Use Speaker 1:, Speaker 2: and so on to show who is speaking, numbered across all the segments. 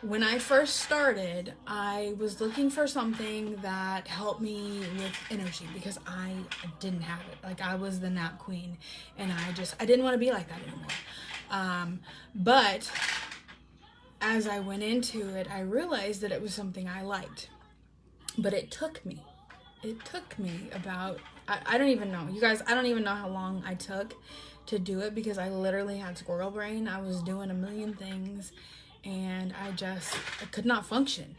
Speaker 1: When I first started, I was looking for something that helped me with energy because I didn't have it. Like, I was the nap queen, and I didn't want to be like that anymore. But as I went into it, I realized that it was something I liked. But it took me. It took me about, I don't even know. You guys, I don't even know how long I took to do it because I literally had squirrel brain. I was doing a million things and I could not function.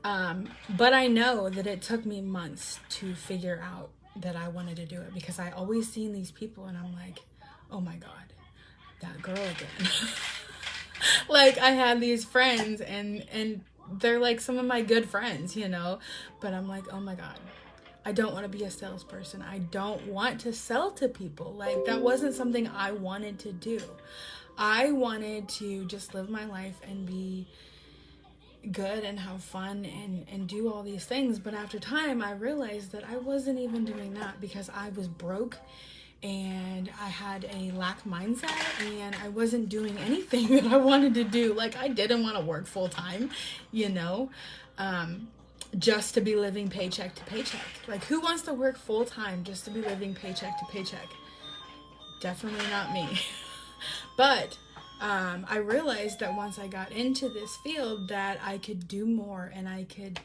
Speaker 1: But I know that it took me months to figure out that I wanted to do it because I always seen these people and I'm like, oh my God, that girl again. Like, I had these friends and they're like some of my good friends, you know, but I'm like, oh my God, I don't want to be a salesperson. I don't want to sell to people. Like, that wasn't something I wanted to do. I wanted to just live my life and be good and have fun and do all these things. But after time, I realized that I wasn't even doing that because I was broke and I had a lack mindset and I wasn't doing anything that I wanted to do. Like, I didn't want to work full time, you know, just to be living paycheck to paycheck. Like, who wants to work full time just to be living paycheck to paycheck? Definitely not me. But I realized that once I got into this field that I could do more and I could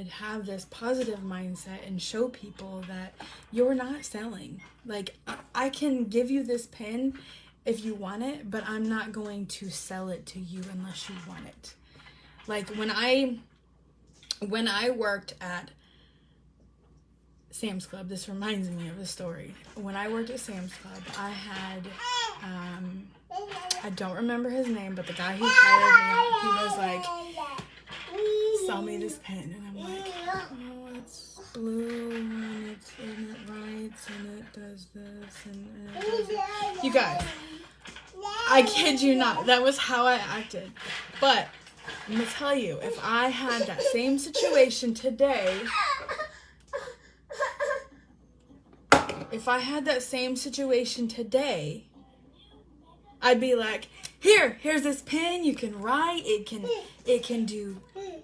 Speaker 1: have this positive mindset and show people that you're not selling. Like, I can give you this pen if you want it, but I'm not going to sell it to you unless you want it. Like, when I worked at Sam's Club, this reminds me of a story. When I worked at Sam's Club, I had, I don't remember his name, but the guy who hired me, he was like, sell me this pen. And I'm like, oh, it's blue, and it writes, and it does this, and it does that. You guys, I kid you not, that was how I acted. But I'm gonna tell you, if I had that same situation today, I'd be like, here's this pen. You can write. It can do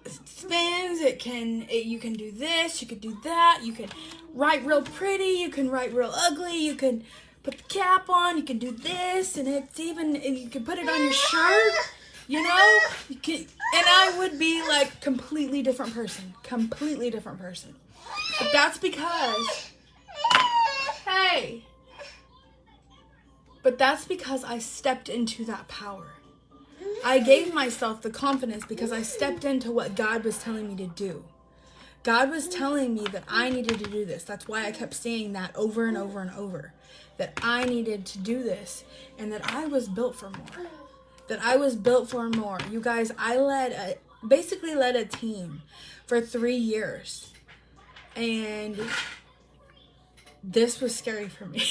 Speaker 1: spins. You can do this. You can do that. You can write real pretty. You can write real ugly. You can put the cap on. You can do this, and you can put it on your shirt. You know, and I would be like completely different person. But that's because, hey. But that's because I stepped into that power. I gave myself the confidence because I stepped into what God was telling me to do. God was telling me that I needed to do this. That's why I kept saying that over and over and over. That I needed to do this and that I was built for more. You guys, I basically led a team for 3 years. And this was scary for me.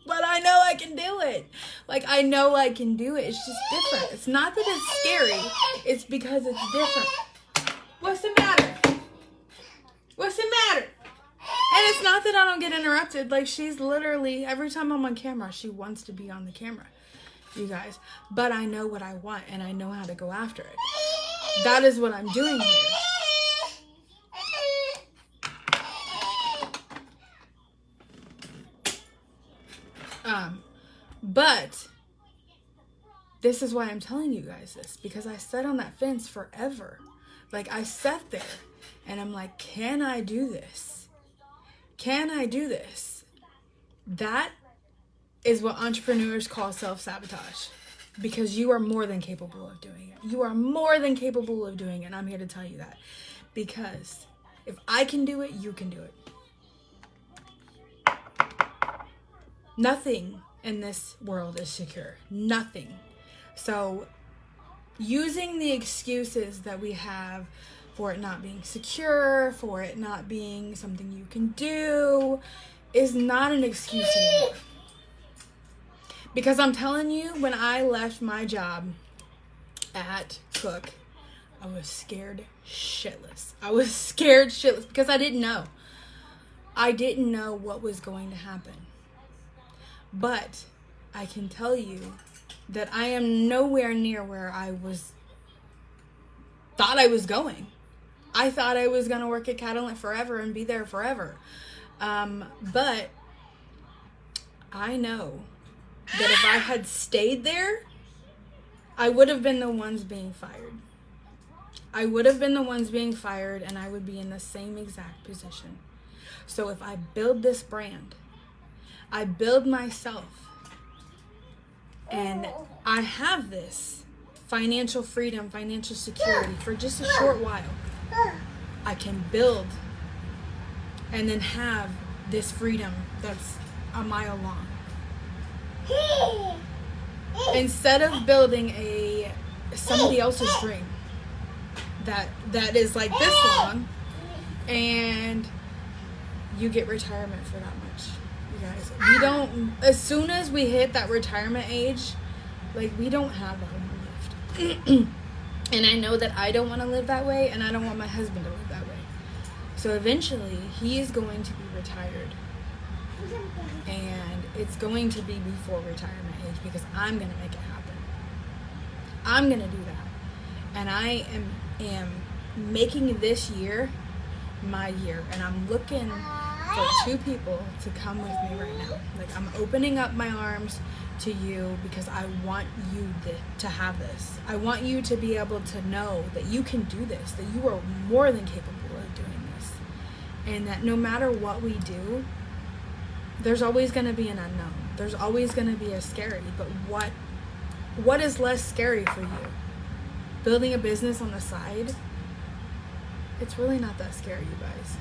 Speaker 1: But I know I can do it. Like, I know I can do it. It's just different. It's not that it's scary. It's because it's different. What's the matter? And it's not that I don't get interrupted. Like, she's literally, every time I'm on camera, she wants to be on the camera, you guys. But I know what I want, and I know how to go after it. That is what I'm doing here. But this is why I'm telling you guys this, because I sat on that fence forever. Like, I sat there and I'm like, can I do this? That is what entrepreneurs call self-sabotage, because you are more than capable of doing it. And I'm here to tell you that, because if I can do it, you can do it. Nothing in this world is secure. Nothing. So using the excuses that we have for it not being secure, for it not being something you can do, is not an excuse anymore. Because I'm telling you, when I left my job at Cook, I was scared shitless. Because I didn't know. I didn't know what was going to happen. But I can tell you that I am nowhere near where I was thought I was going. I thought I was going to work at Catalent forever and be there forever. But I know that if I had stayed there, I would have been the ones being fired. I would have been the ones being fired, and I would be in the same exact position. So if I build this brand, I build myself, and I have this financial freedom, financial security for just a short while, I can build and then have this freedom that's a mile long. Instead of building somebody else's dream that is like this long, and you get retirement for that much. You guys, we don't, as soon as we hit that retirement age, like, we don't have that long left. And I know that I don't want to live that way, and I don't want my husband to live that way. So eventually he is going to be retired, and it's going to be before retirement age, because I'm going to make it happen. I'm going to do that. And I am making this year my year, and I'm looking for 2 people to come with me right now. Like, I'm opening up my arms to you because I want you to have this. I want you to be able to know that you can do this, that you are more than capable of doing this, and that no matter what we do, there's always going to be an unknown. There's always going to be a scary, but what is less scary for you? Building a business on the side? It's really not that scary, you guys.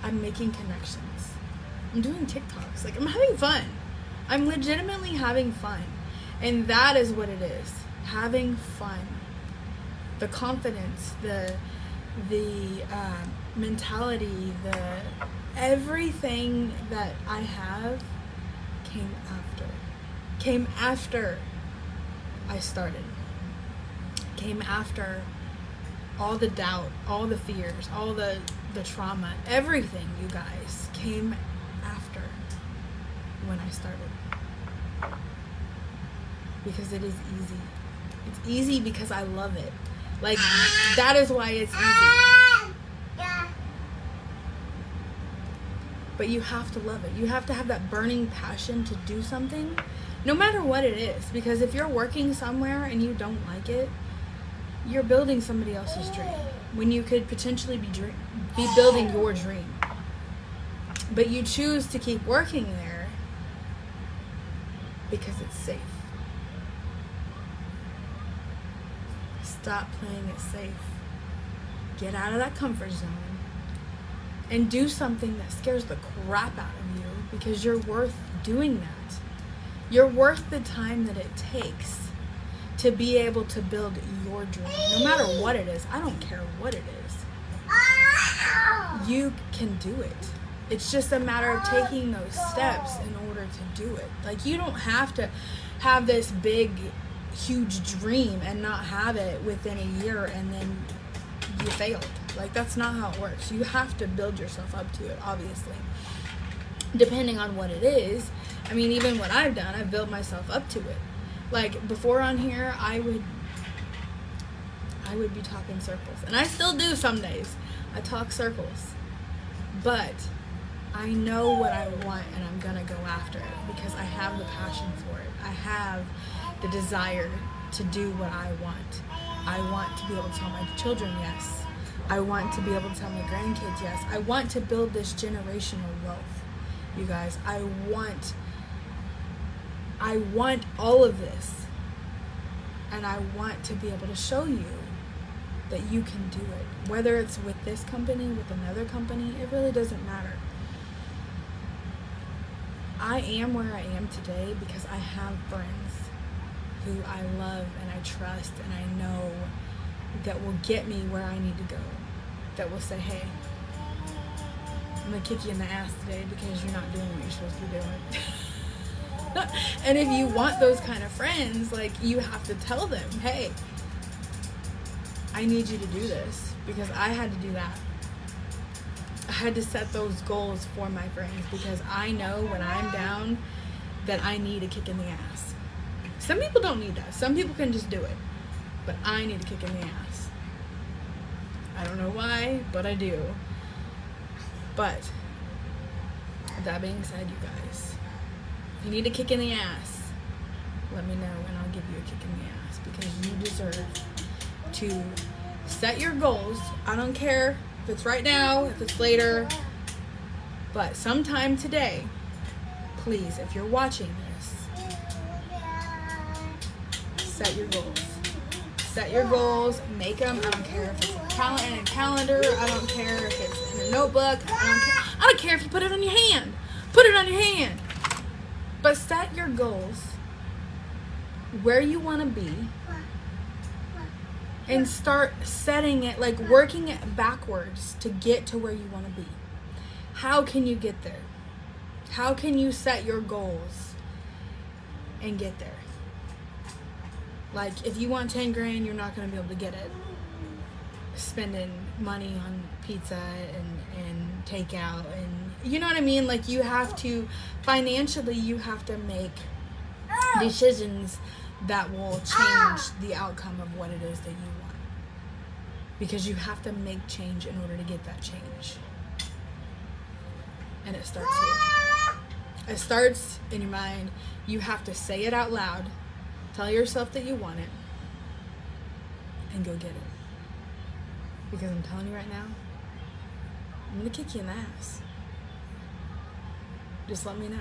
Speaker 1: I'm making connections. I'm doing TikToks. Like, I'm having fun. I'm legitimately having fun. And that is what it is. Having fun. The confidence, the mentality, everything that I have came after I started. Came after all the doubt, all the fears, all the trauma, everything, you guys, came after when I started. Because it is easy. It's easy because I love it. Like, that is why it's easy. But you have to love it. You have to have that burning passion to do something, no matter what it is. Because if you're working somewhere and you don't like it, you're building somebody else's dream when you could potentially be building your dream. But you choose to keep working there because it's safe. Stop playing it safe. Get out of that comfort zone and do something that scares the crap out of you, because you're worth doing that. You're worth the time that it takes to be able to build your dream, no matter what it is. I don't care what it is. You can do it. It's just a matter of taking those steps in order to do it. Like, you don't have to have this big, huge dream and not have it within a year and then you failed. Like, that's not how it works. You have to build yourself up to it, obviously. Depending on what it is. I mean, even what I've done, I've built myself up to it. Like, before on here, I would be talking circles. And I still do some days. I talk circles. But I know what I want, and I'm going to go after it because I have the passion for it. I have the desire to do what I want. I want to be able to tell my children yes. I want to be able to tell my grandkids yes. I want to build this generational wealth, you guys. I want all of this, and I want to be able to show you that you can do it. Whether it's with this company, with another company, it really doesn't matter. I am where I am today because I have friends who I love and I trust and I know that will get me where I need to go. That will say, hey, I'm gonna kick you in the ass today because you're not doing what you're supposed to be doing. And if you want those kind of friends, like, you have to tell them, hey, I need you to do this, because I had to do that. I had to set those goals for my friends because I know when I'm down that I need a kick in the ass. Some people don't need that. Some people can just do it. But I need a kick in the ass. I don't know why, but I do. But with that being said, you guys, if you need a kick in the ass, let me know and I'll give you a kick in the ass, because you deserve to set your goals. I don't care if it's right now, if it's later, but sometime today, please, if you're watching this, set your goals. Set your goals, make them. I don't care if it's in a calendar. I don't care if it's in a notebook. I don't care if you put it on your hand. Put it on your hand. But set your goals where you want to be and start setting it, like working it backwards to get to where you want to be. How can you get there? How can you set your goals and get there? Like, if you want 10 grand, you're not going to be able to get it spending money on pizza and takeout, and you know what I mean? Like, you have to, financially, you have to make decisions that will change the outcome of what it is that you want. Because you have to make change in order to get that change. And it starts here. It starts in your mind. You have to say it out loud. Tell yourself that you want it. And go get it. Because I'm telling you right now, I'm going to kick you in the ass. Just let me know.